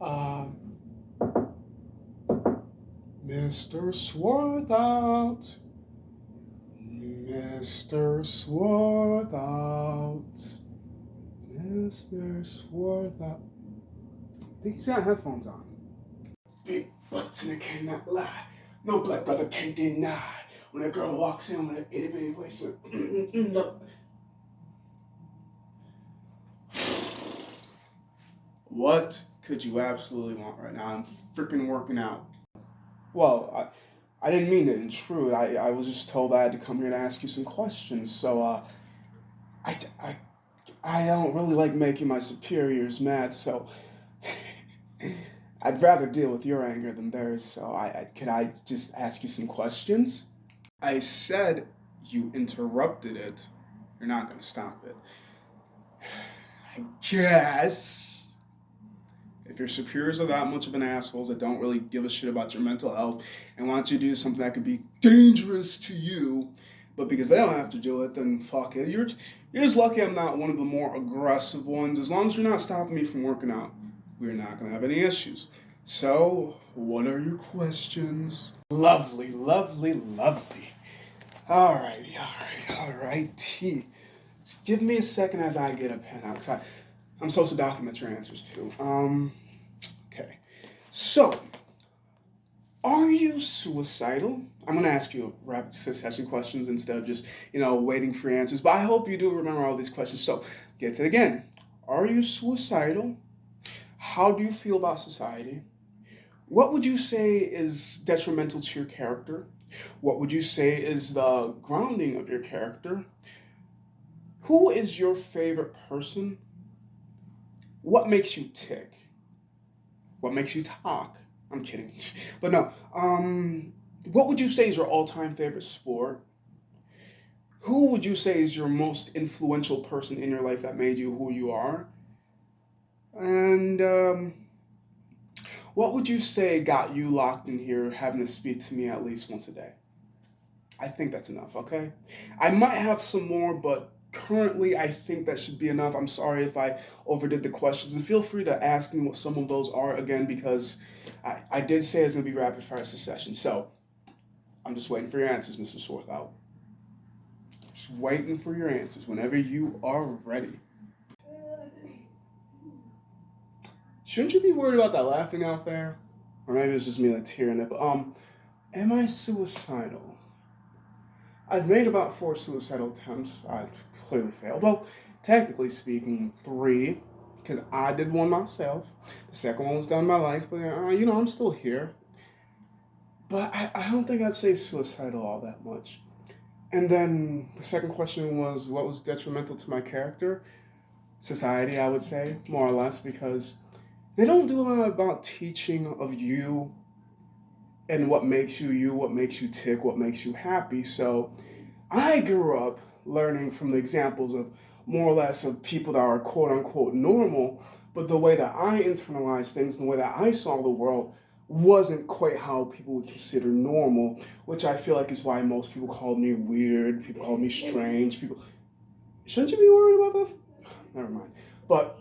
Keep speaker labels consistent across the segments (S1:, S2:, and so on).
S1: Uh, Mr. Swarthout. Mr. Swarthout. Mr. Swarthout. I think he's got headphones on. Big butts and I cannot lie. No black brother can deny. When a girl walks in with an itty bitty waist, no. What could you absolutely want right now? I'm freaking working out. Well, I didn't mean to intrude. I was just told I had to come here to ask you some questions. So, I, I, I don't really like making my superiors mad, so I'd rather deal with your anger than theirs. So, could I just ask you some questions? I said you interrupted it. You're not going to stop it. I guess if your superiors are that much of an assholes that don't really give a shit about your mental health and want you to do something that could be dangerous to you, but because they don't have to do it, then fuck it. You're just lucky I'm not one of the more aggressive ones. As long as you're not stopping me from working out, we're not going to have any issues. So, what are your questions? Lovely, lovely, lovely. Alrighty. Just give me a second as I get a pen out, because I'm supposed to document your answers too. Okay. So, are you suicidal? I'm going to ask you rapid succession questions instead of just, waiting for your answers. But I hope you do remember all these questions. So, get to it again. Are you suicidal? How do you feel about society? What would you say is detrimental to your character? What would you say is the grounding of your character? Who is your favorite person? What makes you tick? What makes you talk? I'm kidding. But no. What would you say is your all-time favorite sport? Who would you say is your most influential person in your life that made you who you are? And what would you say got you locked in here having to speak to me at least once a day? I think that's enough, okay? I might have some more, but currently I think that should be enough. I'm sorry if I overdid the questions, and feel free to ask me what some of those are again, because I did say it's going to be rapid fire succession. So I'm just waiting for your answers, Mr. Swarthout. Just waiting for your answers whenever you are ready. Shouldn't you be worried about that laughing out there? Or maybe it's just me like tearing up. Am I suicidal? I've made about 4 suicidal attempts. I've clearly failed. Well, technically speaking, 3, because I did one myself. The second one was done by life, but I'm still here. But I don't think I'd say suicidal all that much. And then the second question was, what was detrimental to my character? Society, I would say, more or less, because they don't do a lot about teaching of you and what makes you, what makes you tick, what makes you happy. So I grew up learning from the examples of more or less of people that are quote unquote normal, but the way that I internalized things, the way that I saw the world wasn't quite how people would consider normal, which I feel like is why most people call me weird, people call me strange, people... Shouldn't you be worried about that? Never mind. But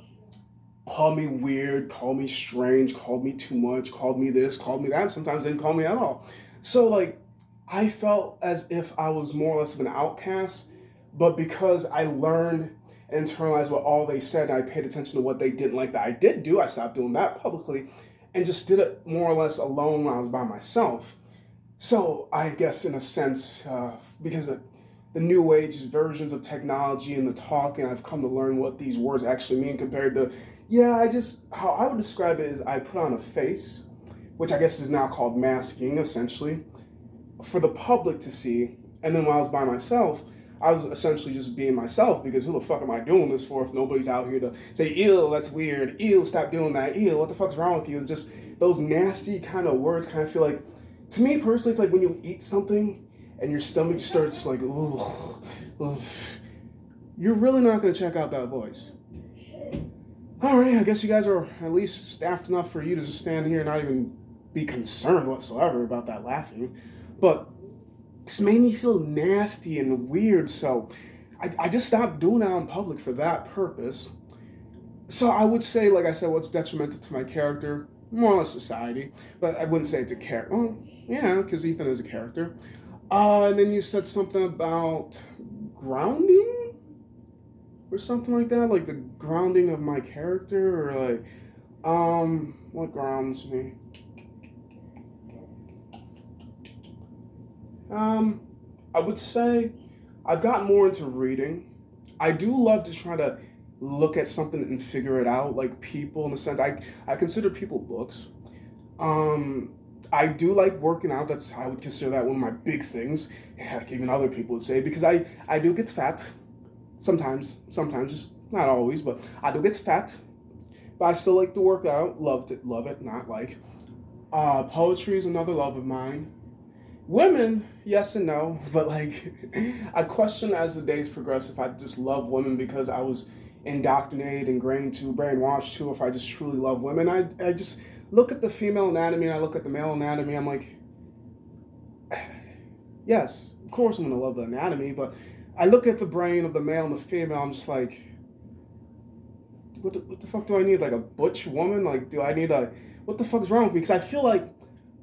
S1: call me weird, call me strange, called me too much, called me this, called me that, sometimes didn't call me at all. So I felt as if I was more or less of an outcast, but because I learned and internalized what all they said, and I paid attention to what they didn't like that I did do, I stopped doing that publicly, and just did it more or less alone when I was by myself. So I guess in a sense, because of the new age versions of technology and the talking, I've come to learn what these words actually mean compared to, how I would describe it is I put on a face, which I guess is now called masking, essentially, for the public to see. And then when I was by myself, I was essentially just being myself, because who the fuck am I doing this for if nobody's out here to say, ew, that's weird, ew, stop doing that, ew, what the fuck's wrong with you? And just those nasty kind of words kind of feel like, to me personally, it's like when you eat something and your stomach starts like, ugh, you're really not going to check out that voice. All right, I guess you guys are at least staffed enough for you to just stand here and not even be concerned whatsoever about that laughing. But this made me feel nasty and weird, so I just stopped doing that in public for that purpose. So I would say, like I said, what's detrimental to my character? More or less society, but I wouldn't say it's a character. Well, yeah, because Ethan is a character. And then you said something about grounding or something like that, like the grounding of my character, or like, what grounds me? Um, I would say I've gotten more into reading. I do love to try to look at something and figure it out, like people in a sense. I consider people books. Um, I do like working out. That's I would consider that one of my big things. Heck, even other people would say because I do get fat sometimes, just not always, but I do get fat. But I still like to work out. Love it, not like. Poetry is another love of mine. Women, yes and no, but like I question as the days progress if I just love women because I was indoctrinated, ingrained to, brainwashed to, if I just truly love women. I just look at the female anatomy and I look at the male anatomy, I'm like, yes, of course I'm gonna love the anatomy, but I look at the brain of the male and the female, I'm just like, what the fuck do I need? Like a butch woman? Like, do I need a, what the fuck's wrong with me? Because I feel like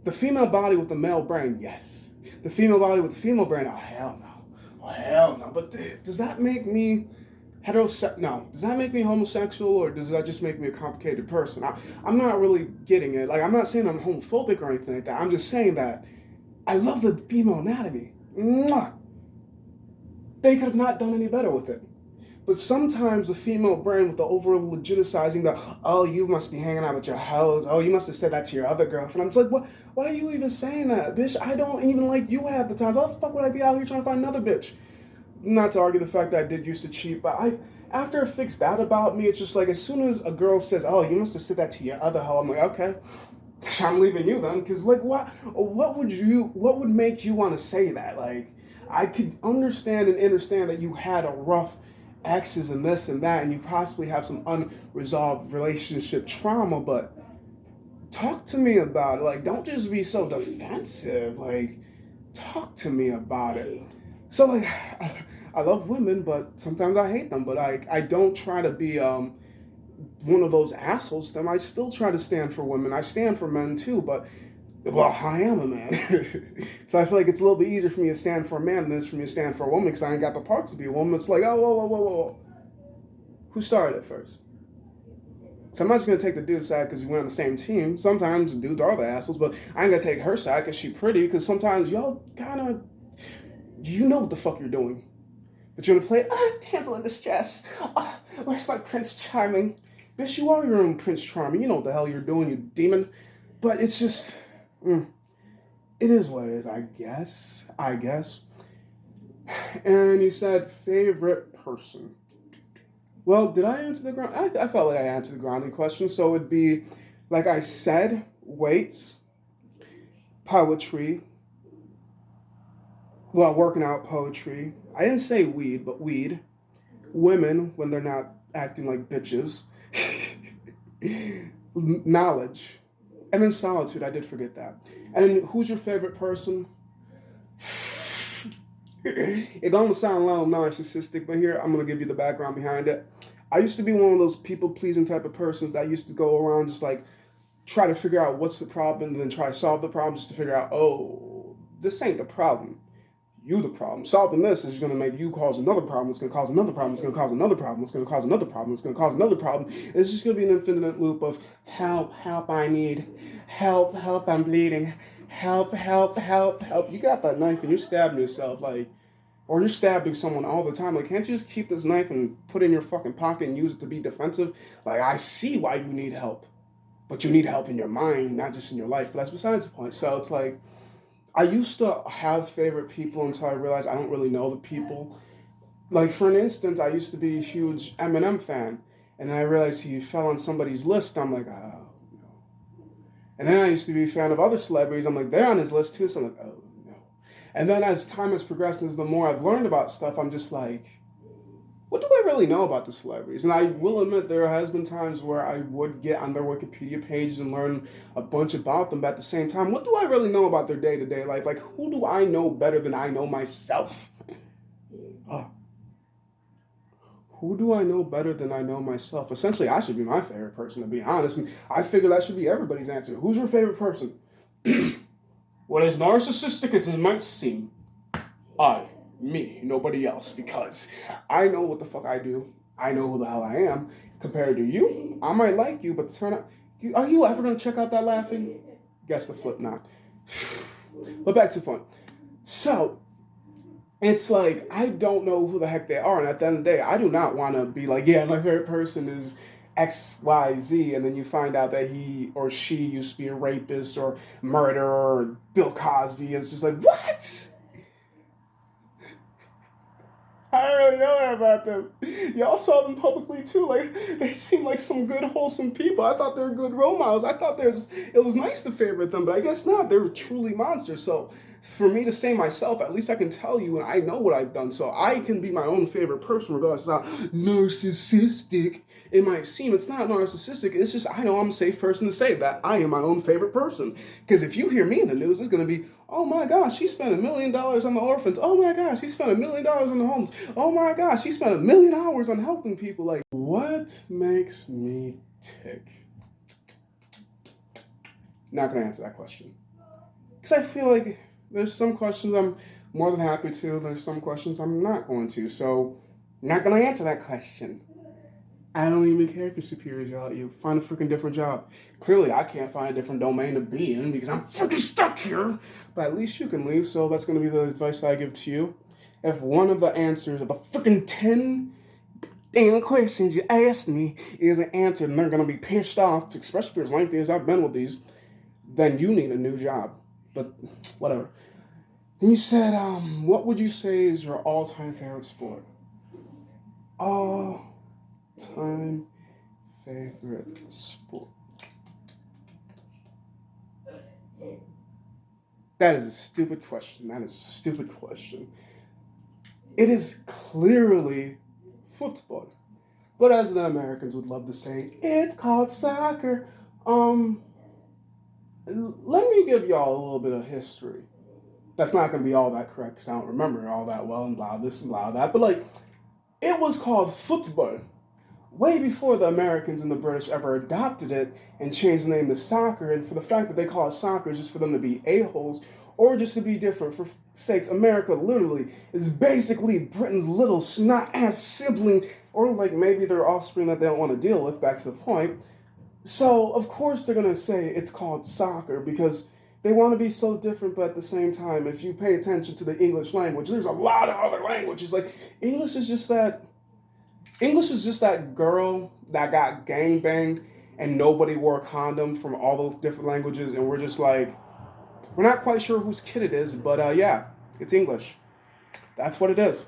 S1: the female body with the male brain, yes. The female body with the female brain, oh hell no. Oh hell no. But does that make me heterosexual? No. Does that make me homosexual or does that just make me a complicated person? I'm not really getting it. Like, I'm not saying I'm homophobic or anything like that. I'm just saying that I love the female anatomy. Mwah! They could have not done any better with it. But sometimes the female brain with the over legitimizing the, oh, you must be hanging out with your hoes. Oh, you must have said that to your other girlfriend. I'm just like, what? Why are you even saying that, bitch? I don't even like you half the time. Why the fuck would I be out here trying to find another bitch? Not to argue the fact that I did used to cheat, but after I fixed that about me, it's just like as soon as a girl says, oh, you must have said that to your other hoe, I'm like, okay, I'm leaving you then. Because like, what would make you want to say that? Like, I could understand that you had a rough exes and this and that, and you possibly have some unresolved relationship trauma, but talk to me about it. Like, don't just be so defensive. Like, talk to me about it. So, like, I love women, but sometimes I hate them. But I don't try to be one of those assholes to them. I still try to stand for women. I stand for men too, but well, I am a man. So I feel like it's a little bit easier for me to stand for a man than it is for me to stand for a woman because I ain't got the parts to be a woman. It's like, oh, whoa. Who started it first? So I'm not just going to take the dude's side because we're on the same team. Sometimes dudes are the assholes, but I ain't going to take her side because she's pretty because sometimes y'all kind of, you know what the fuck you're doing. But you're going to play, damsel in distress. Where's my Prince Charming? Bitch, you are your own Prince Charming. You know what the hell you're doing, you demon. But it's just... it is what it is, I guess. And you said favorite person. Well, did I answer the ground? I felt like I answered the grounding question. So it'd be, like I said, weights, poetry. Well, working out, poetry. I didn't say weed, but weed. Women when they're not acting like bitches. Knowledge. And then solitude, I did forget that. And then who's your favorite person? It don't sound a little narcissistic, but here I'm gonna give you the background behind it. I used to be one of those people pleasing type of persons that used to go around just like try to figure out what's the problem and then try to solve the problem just to figure out, oh, this ain't the problem. You the problem. Solving this is going to make you cause another problem. It's going to cause another problem. It's going to cause another problem. It's going to cause another problem. It's going to cause another problem. It's just going to be an infinite loop of help, I need. Help, I'm bleeding. Help. You got that knife and you're stabbing yourself, like, or you're stabbing someone all the time. Like, can't you just keep this knife and put it in your fucking pocket and use it to be defensive? Like, I see why you need help, but you need help in your mind, not just in your life. But that's besides the point. So it's like, I used to have favorite people until I realized I don't really know the people. Like, for an instance, I used to be a huge Eminem fan, and then I realized he fell on somebody's list. I'm like, oh, no. And then I used to be a fan of other celebrities. I'm like, they're on his list too, so I'm like, oh, no. And then as time has progressed, and as the more I've learned about stuff, I'm just like, what do I really know about the celebrities? And I will admit there has been times where I would get on their Wikipedia pages and learn a bunch about them, but at the same time, what do I really know about their day-to-day life? Like, who do I know better than I know myself? Uh, Who do I know better than I know myself? Essentially, I should be my favorite person, to be honest. And I figure that should be everybody's answer. Who's your favorite person? What as narcissistic as it might seem, I, me, nobody else, because I know what the fuck I do. I know who the hell I am. Compared to you, I might like you, but turn out, are you ever gonna check out that laughing? Guess the flip not. But back to the point. So it's like I don't know who the heck they are, and at the end of the day, I do not want to be like, yeah, my favorite person is X, Y, Z, and then you find out that he or she used to be a rapist or murderer or Bill Cosby, and it's just like, what? I don't really know that about them. Y'all saw them publicly too. Like they seem like some good, wholesome people. I thought they were good role models. I thought it was nice to favorite them, but I guess not. They're truly monsters. So for me to say myself, at least I can tell you, and I know what I've done. So I can be my own favorite person, regardless of how narcissistic it might seem. It's not narcissistic. It's just I know I'm a safe person to say that I am my own favorite person. Because if you hear me in the news, it's gonna be, oh my gosh, she spent $1 million on the orphans. Oh my gosh, she spent $1 million on the homeless. Oh my gosh, she spent 1,000,000 hours on helping people. Like, what makes me tick? Not gonna answer that question. Because I feel like there's some questions I'm more than happy to. There's some questions I'm not going to. So, not gonna answer that question. I don't even care if your superiors yell at you. Find a freaking different job. Clearly, I can't find a different domain to be in because I'm freaking stuck here. But at least you can leave, so that's going to be the advice I give to you. If one of the answers of the freaking 10 damn questions you asked me isn't answered and they're going to be pissed off, especially for as lengthy as I've been with these, then you need a new job. But whatever. He said, what would you say is your all-time favorite sport? All-time favorite sport. That is a stupid question. That is a stupid question. It is clearly football. But as the Americans would love to say, it's called soccer. Um, Let me give y'all a little bit of history. That's not going to be all that correct because I don't remember all that well and blah this and blah that. But like, it was called football way before the Americans and the British ever adopted it and changed the name to soccer. And for the fact that they call it soccer is just for them to be a-holes or just to be different. For sakes, America literally is basically Britain's little snot-ass sibling, or like maybe their offspring that they don't want to deal with, back to the point. So, of course, they're going to say it's called soccer because they want to be so different, but at the same time, if you pay attention to the English language, there's a lot of other languages. Like, English is just that girl that got gang banged and nobody wore a condom from all those different languages, and we're just like, we're not quite sure whose kid it is, but yeah, it's English. That's what it is.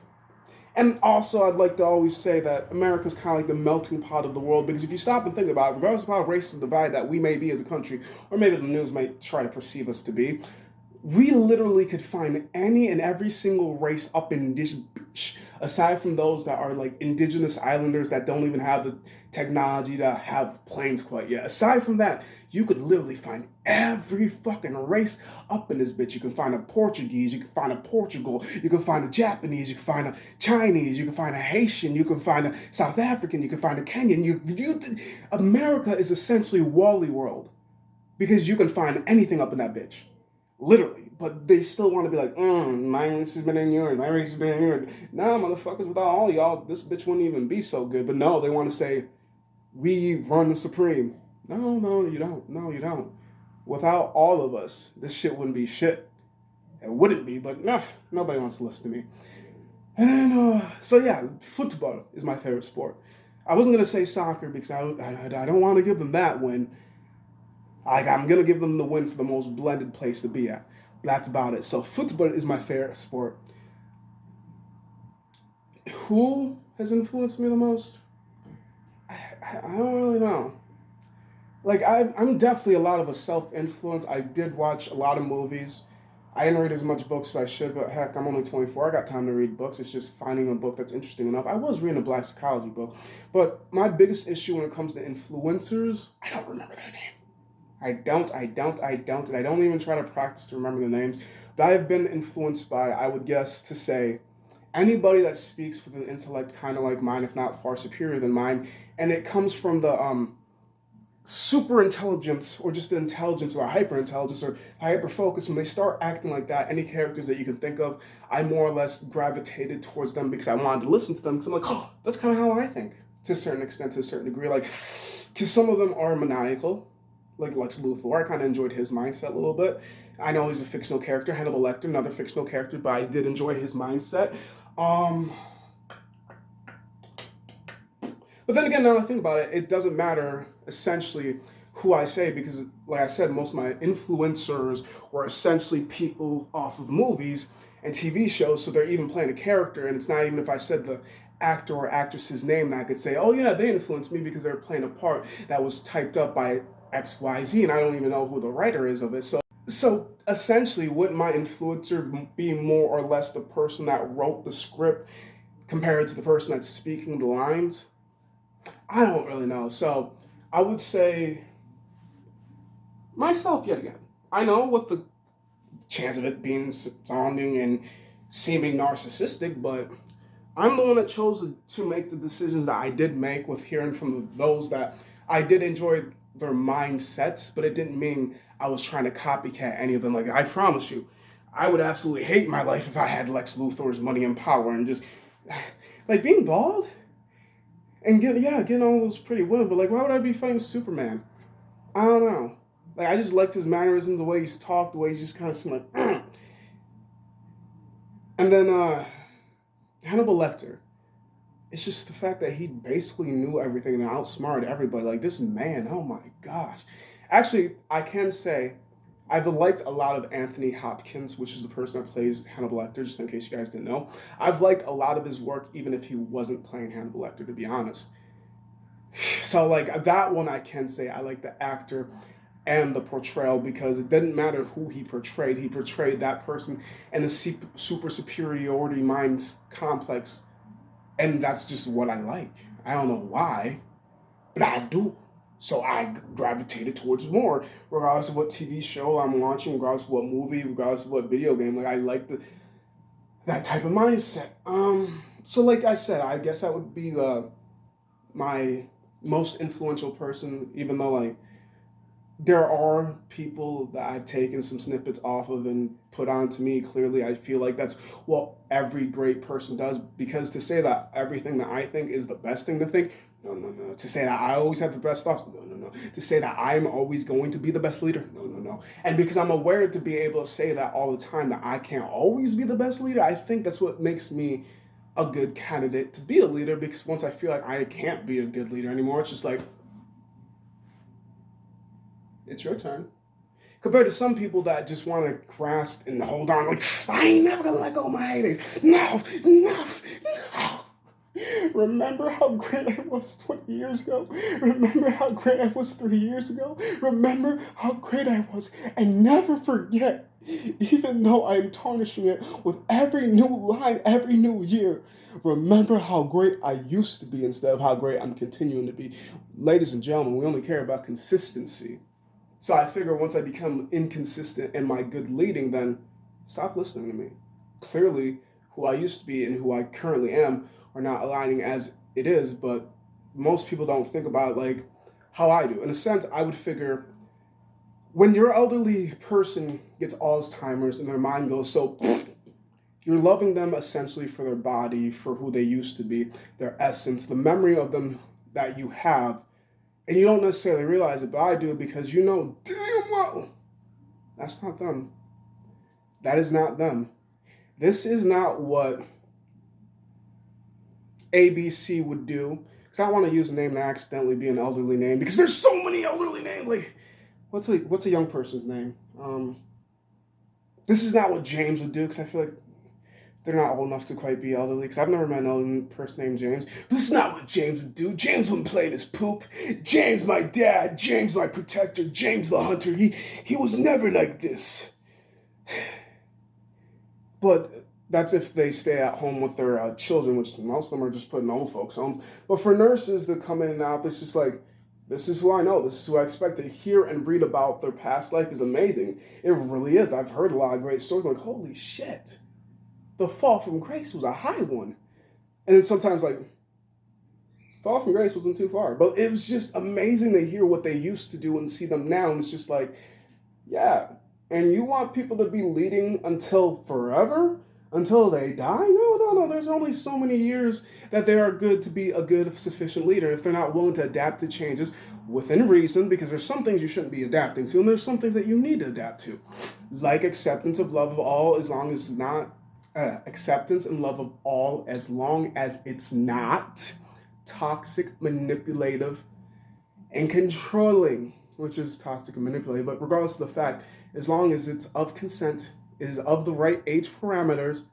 S1: And also, I'd like to always say that America's kind of like the melting pot of the world because if you stop and think about it, regardless of how racist divide that we may be as a country, or maybe the news might try to perceive us to be, we literally could find any and every single race up in this bitch, aside from those that are like indigenous islanders that don't even have the technology to have planes quite yet. Aside from that, you could literally find every fucking race up in this bitch. You can find a Portuguese, you can find a Portugal, you can find a Japanese, you can find a Chinese, you can find a Haitian, you can find a South African, you can find a Kenyan. America is essentially Wally World because you can find anything up in that bitch. Literally. But they still want to be like, my race has been in yours, my race has been in yours. Nah, motherfuckers, without all y'all, this bitch wouldn't even be so good. But no, they want to say, we run the supreme. No, you don't. No, you don't. Without all of us, this shit wouldn't be shit. It wouldn't be, but nah, nobody wants to listen to me. And so yeah, football is my favorite sport. I wasn't going to say soccer because I don't want to give them that win. I'm going to give them the win for the most blended place to be at. But that's about it. So football is my favorite sport. Who has influenced me the most? I don't really know. Like, I'm definitely a lot of a self-influence. I did watch a lot of movies. I didn't read as much books as I should, but heck, I'm only 24. I got time to read books. It's just finding a book that's interesting enough. I was reading a black psychology book, but my biggest issue when it comes to influencers, I don't remember their name. I don't, and I don't even try to practice to remember the names. But I have been influenced by, I would guess to say, anybody that speaks with an intellect kind of like mine, if not far superior than mine, and it comes from the super intelligence or just the intelligence or hyper intelligence or hyper focus, when they start acting like that, any characters that you can think of, I more or less gravitated towards them because I wanted to listen to them, because I'm like, oh, that's kind of how I think to a certain extent, to a certain degree, like, because some of them are maniacal, like Lex Luthor. I kind of enjoyed his mindset a little bit. I know he's a fictional character. Hannibal Lecter, another fictional character, but I did enjoy his mindset. um But then again, now I think about it, it doesn't matter essentially who I say, because, like I said, most of my influencers were essentially people off of movies and TV shows, so they're even playing a character, and it's not even if I said the actor or actress's name that I could say, oh yeah, they influenced me because they're playing a part that was typed up by XYZ, and I don't even know who the writer is of it. So essentially, would my influencer be more or less the person that wrote the script compared to the person that's speaking the lines? I don't really know. So I would say myself yet again. I know what the chance of it being sounding and seeming narcissistic, but I'm the one that chose to make the decisions that I did make, with hearing from those that I did enjoy their mindsets, but it didn't mean I was trying to copycat any of them. Like, I promise you, I would absolutely hate my life if I had Lex Luthor's money and power and just, like, being bald and getting all those pretty women, but like, why would I be fighting Superman? I don't know. Like, I just liked his mannerism, the way he's talked, the way he just kind of seemed like, And then Hannibal Lecter. It's just the fact that he basically knew everything and outsmarted everybody. Like, this man, oh my gosh. Actually, I can say I've liked a lot of Anthony Hopkins, which is the person that plays Hannibal Lecter, just in case you guys didn't know. I've liked a lot of his work, even if he wasn't playing Hannibal Lecter, to be honest. So, like, that one I can say I like the actor and the portrayal, because it didn't matter who he portrayed that person and the super superiority mind complex, and that's just what I like. I don't know why, but I do. So I gravitated towards more, regardless of what TV show I'm watching, regardless of what movie, regardless of what video game. Like, I like that type of mindset. So like I said, I guess that would be my most influential person, even though, like, there are people that I've taken some snippets off of and put onto me. Clearly, I feel like that's what every great person does. Because to say that everything that I think is the best thing to think, no, no, no. To say that I always have the best thoughts, no, no, no. To say that I'm always going to be the best leader, no, no, no. And because I'm aware to be able to say that all the time, that I can't always be the best leader, I think that's what makes me a good candidate to be a leader. Because once I feel like I can't be a good leader anymore, it's just like, it's your turn. Compared to some people that just want to grasp and hold on, like, I ain't never gonna let go of my haters. No, no, no. Remember how great I was 20 years ago? Remember how great I was 3 years ago? Remember how great I was, and never forget, even though I'm tarnishing it with every new line, every new year. Remember how great I used to be instead of how great I'm continuing to be. Ladies and gentlemen, we only care about consistency. So I figure once I become inconsistent in my good leading, then stop listening to me. Clearly, who I used to be and who I currently am are not aligning as it is, but most people don't think about it like how I do. In a sense, I would figure when your elderly person gets Alzheimer's and their mind goes so, you're loving them essentially for their body, for who they used to be, their essence, the memory of them that you have. And you don't necessarily realize it, but I do, because you know damn well that's not them. That is not them. This is not what ABC would do. Because I want to use a name that accidentally be an elderly name, because there's so many elderly names. Like, what's a young person's name? This is not what James would do, because I feel like they're not old enough to quite be elderly, because I've never met an elderly person named James. But this is not what James would do. James wouldn't play in his poop. James, my dad. James, my protector. James, the hunter. He was never like this. But that's if they stay at home with their children, which most of them are just put in old folks' home. But for nurses that come in and out, it's just like, this is who I know. This is who I expect. To hear and read about their past life is amazing. It really is. I've heard a lot of great stories. Like, holy shit. the fall from grace was a high one. And then sometimes, like, fall from grace wasn't too far. But it was just amazing to hear what they used to do and see them now. And it's just like, yeah. And you want people to be leading until forever? Until they die? No. There's only so many years that they are good to be a good, sufficient leader if they're not willing to adapt to changes within reason, because there's some things you shouldn't be adapting to, and there's some things that you need to adapt to. Like acceptance of love of all, as long as it's not acceptance and love of all, as long as it's not toxic, manipulative, and controlling, which is toxic and manipulative. But regardless of the fact, as long as it's of consent, is of the right age parameters,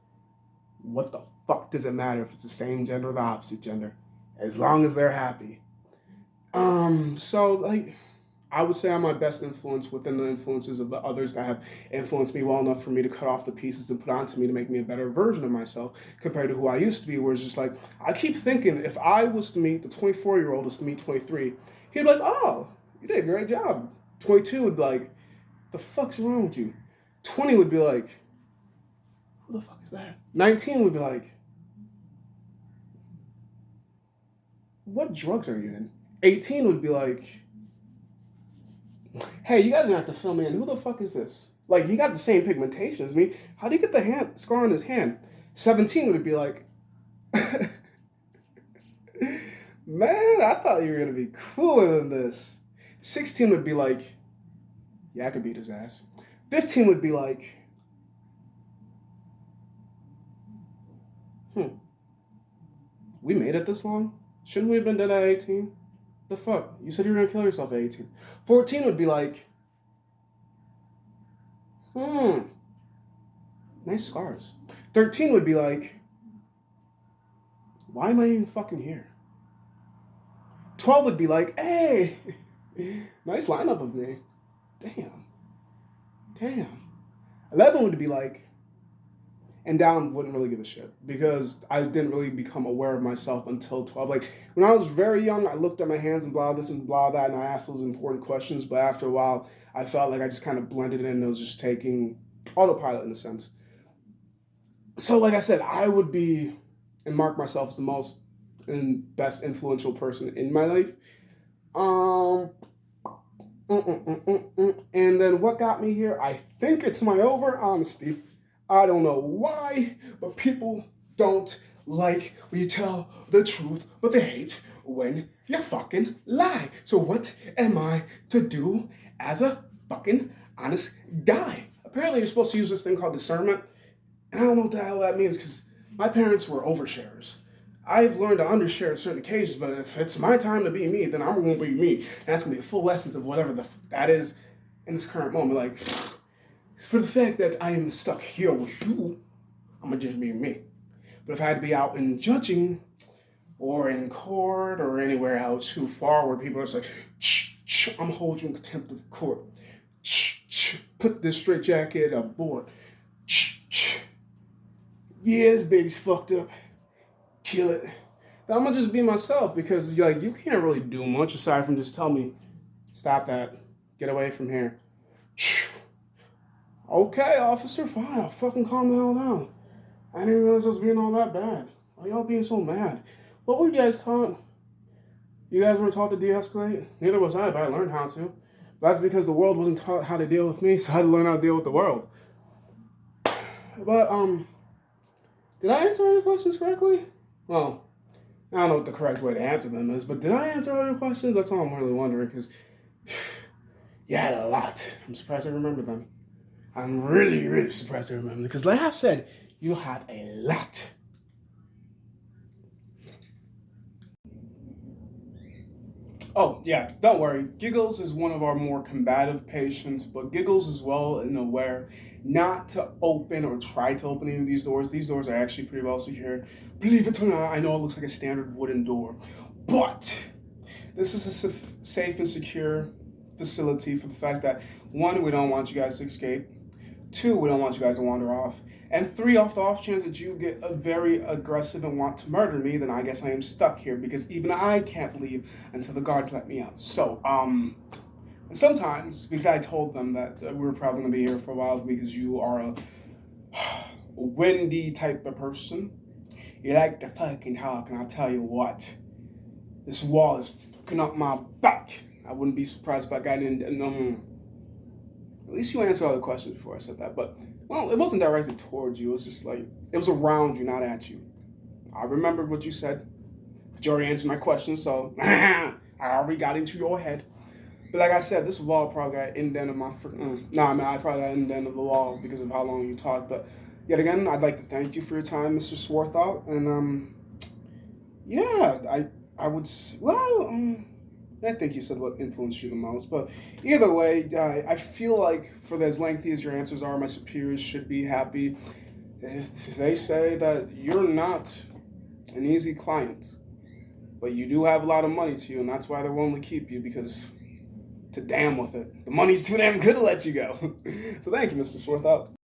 S1: what the fuck does it matter if it's the same gender or the opposite gender? As long as they're happy. So like, I would say I'm my best influence within the influences of the others that have influenced me well enough for me to cut off the pieces and put onto me to make me a better version of myself compared to who I used to be, where it's just like, I keep thinking if I was to meet, the 24-year-old was to meet 23, he'd be like, oh, you did a great job. 22 would be like, the fuck's wrong with you? 20 would be like, who the fuck is that? 19 would be like, what drugs are you in? 18 would be like, hey, you guys are gonna have to fill me in. Who the fuck is this? Like, he got the same pigmentation as me. How do you get the hand scar on his hand? 17 would be like, man, I thought you were gonna be cooler than this. 16 would be like, yeah, I could beat his ass. 15 would be like, we made it this long? Shouldn't we have been dead at 18? The fuck? You said you were gonna kill yourself at 18. 14 would be like, nice scars. 13 would be like, why am I even fucking here? 12 would be like, hey, nice lineup of me. Damn. 11 would be like, and down wouldn't really give a shit because I didn't really become aware of myself until 12. Like, when I was very young, I looked at my hands and blah this and blah that, and I asked those important questions. But after a while, I felt like I just kind of blended in and it was just taking autopilot in a sense. So, like I said, I would be and mark myself as the most and best influential person in my life. And then what got me here? I think it's my over honesty. I don't know why, but people don't like when you tell the truth, but they hate when you fucking lie. So what am I to do as a fucking honest guy? Apparently you're supposed to use this thing called discernment, and I don't know what the hell that means because my parents were oversharers. I've learned to undershare at certain occasions, but if it's my time to be me, then I'm going to be me. And that's going to be a full essence of whatever that is in this current moment. Like, for the fact that I am stuck here with you, I'm going to just be me. But if I had to be out in judging or in court or anywhere out too far where people are just like, I'm going to hold you in contempt of court. Put this straitjacket aboard. Yeah, this baby's fucked up. Kill it. Then I'm going to just be myself because like you can't really do much aside from just tell me, stop that. Get away from here. Okay, officer, fine. I'll fucking calm the hell down. I didn't realize I was being all that bad. Why y'all being so mad? What were you guys taught? You guys weren't taught to de-escalate? Neither was I, but I learned how to. That's because the world wasn't taught how to deal with me, so I had to learn how to deal with the world. But, did I answer all your questions correctly? Well, I don't know what the correct way to answer them is, but did I answer all your questions? That's all I'm really wondering, because you had a lot. I'm surprised I remember them. I'm really, really surprised I remember, because like I said, you had a lot. Oh, yeah, don't worry. Giggles is one of our more combative patients, but Giggles is well and aware not to open or try to open any of these doors. These doors are actually pretty well secured. Believe it or not, I know it looks like a standard wooden door, but this is a safe and secure facility for the fact that, one, we don't want you guys to escape. Two, we don't want you guys to wander off. And three, off the off chance that you get very aggressive and want to murder me, then I guess I am stuck here because even I can't leave until the guards let me out. So, sometimes, because I told them that we were probably going to be here for a while because you are windy type of person. You like to fucking talk, and I'll tell you what, this wall is fucking up my back. I wouldn't be surprised if I got in. At least you answered all the questions before I said that. But, well, it wasn't directed towards you. It was just like, it was around you, not at you. I remembered what you said. But you already answered my question, so I already got into your head. But like I said, this wall probably got indented my... I probably got indented the wall because of how long you talked. But yet again, I'd like to thank you for your time, Mr. Swarthout. And, yeah, I would... Well, I think you said what influenced you the most. But either way, I feel like for as lengthy as your answers are, my superiors should be happy. If they say that you're not an easy client, but you do have a lot of money to you, and that's why they're willing to keep you, because to damn with it. The money's too damn good to let you go. So thank you, Mr. Swarthout.